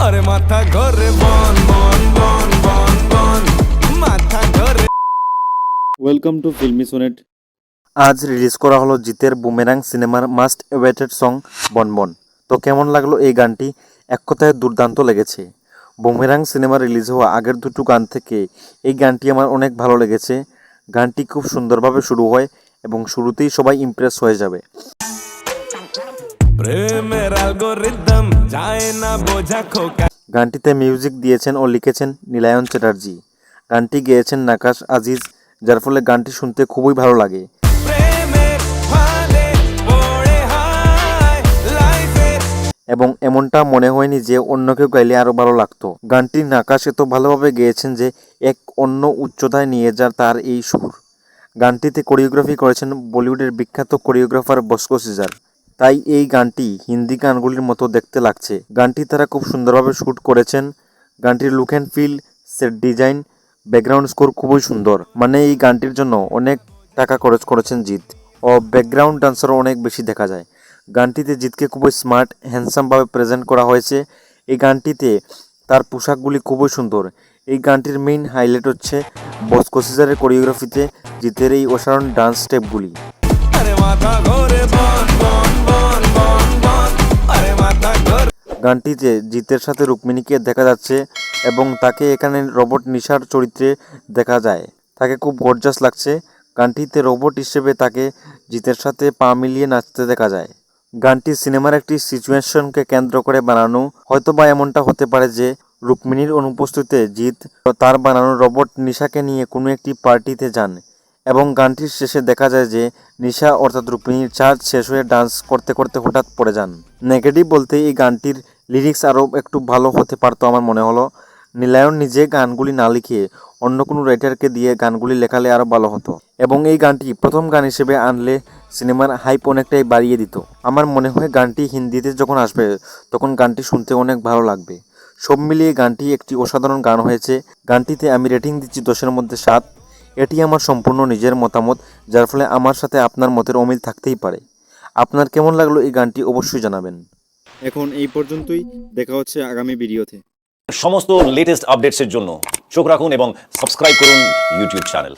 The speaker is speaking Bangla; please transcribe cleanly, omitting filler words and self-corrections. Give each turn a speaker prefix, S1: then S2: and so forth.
S1: আরে মাথা ঘরে বন বন বন বন বন মাথা ঘরে।
S2: Welcome to Filmy Sonet.
S3: আজ রিলিজ করা হলো জিতের বুমেরাং সিনেমার মাস্ট অ্যাওয়েটেড সং বনবন। তো কেমন লাগলো এই গানটি? এক কথায় দুর্দান্ত লেগেছে। বুমেরাং সিনেমা রিলিজ হওয়া আগের দুটো গান থেকে এই গানটি আমার অনেক ভালো লেগেছে। গানটি খুব সুন্দরভাবে শুরু হয় এবং শুরুতেই সবাই ইমপ্রেস হয়ে যাবে।
S1: প্রেমের অ্যালগরিদম যায় না বোঝা খোকা।
S3: গানটিতে মিউজিক দিয়েছেন ও লিখেছেন নীলায়ন চ্যাটার্জি। গানটি গেয়েছেন নাকাশ আজিজ, যার ফলে গানটি শুনতে খুবই ভালো লাগে।
S1: প্রেমের ফাঁদে পড়ে হায় লাইফে।
S3: এবং এমনটা মনে হয়নি যে অন্য কেউ গাইলে আরও ভালো লাগতো। গানটি নাকাশ এত ভালোভাবে গেয়েছেন যে এক অন্য উচ্চতায় নিয়ে যার তার এই সুর। গানটিতে কোরিওগ্রাফি করেছেন বলিউডের বিখ্যাত কোরিওগ্রাফার বস্কো সিজার। তাই এই গানটি হিন্দি গানগুলির মতো দেখতে লাগছে। গানটি তারা খুব সুন্দরভাবে শ্যুট করেছেন। গানটির look and feel, set design, background score খুবই সুন্দর। মানে এই গানটির জন্য অনেক টাকা খরচ করেছেন জিৎ, ও ব্যাকগ্রাউন্ড ডান্সারও অনেক বেশি দেখা যায়। গানটিতে জিতকে খুবই স্মার্ট হ্যান্ডসামভাবে প্রেজেন্ট করা হয়েছে। এই গানটিতে তার পোশাকগুলি খুবই সুন্দর। এই গানটির মেইন হাইলাইট হচ্ছে বস্কো সিজারের কোরিওগ্রাফিতে জিতের এই অসাধারণ ডান্স স্টেপগুলি।
S1: আরে মাথা ঘরে বন বন বন বন বন আরে মাথা ঘরে।
S3: গানটিতে জিতের সাথে রুক্মিণীকে দেখা যাচ্ছে এবং তাকে এখানে রোবট নিশার চরিত্রে দেখা যায়। তাকে খুব গর্জাস লাগছে। গানটিতে রোবট হিসেবে তাকে জিতের সাথে পা মিলিয়ে নাচতে দেখা যায়। গানটি সিনেমার একটি সিচুয়েশনকে কেন্দ্র করে বানানো। হয়তো বা এমনটা হতে পারে যে রুক্মিণীর অনুপস্থিতিতে জিৎ তার বানানো রোবট নিশাকে নিয়ে কোনো একটি পার্টিতে যান এবং গানটির শেষে দেখা যায় যে নিশা অর্থাৎ রুক্মিণীর চার্জ শেষ হয়ে ডান্স করতে করতে হঠাৎ পড়ে যান। নেগেটিভ বলতে এই গানটির লিরিক্স আরও একটু ভালো হতে পারতো আমার মনে হলো। নীলায়ন নিজে গানগুলি না লিখে অন্য কোনো রাইটারকে দিয়ে গানগুলি লেখালে আরও ভালো হতো এবং এই গানটি প্রথম গান হিসেবে আনলে সিনেমার হাইপ অনেকটাই বাড়িয়ে দিত। আমার মনে হয় গানটি হিন্দিতে যখন আসবে তখন গানটি শুনতে অনেক ভালো লাগবে। সব মিলিয়ে গানটি একটি অসাধারণ গান হয়েছে। গানটিতে আমি রেটিং দিচ্ছি 10-এর মধ্যে 7। এটি আমার সম্পূর্ণ নিজের মতামত, যার ফলে আমার সাথে আপনার মতের অমিল থাকতেই পারে। আপনার কেমন লাগলো এই গানটি অবশ্যই জানাবেন।
S2: এখন এই পর্যন্তই, দেখা হচ্ছে আগামী ভিডিওতে।
S4: সমস্ত লেটেস্ট আপডেটসের জন্য চোখ রাখুন এবং সাবস্ক্রাইব করুন ইউটিউব চ্যানেল।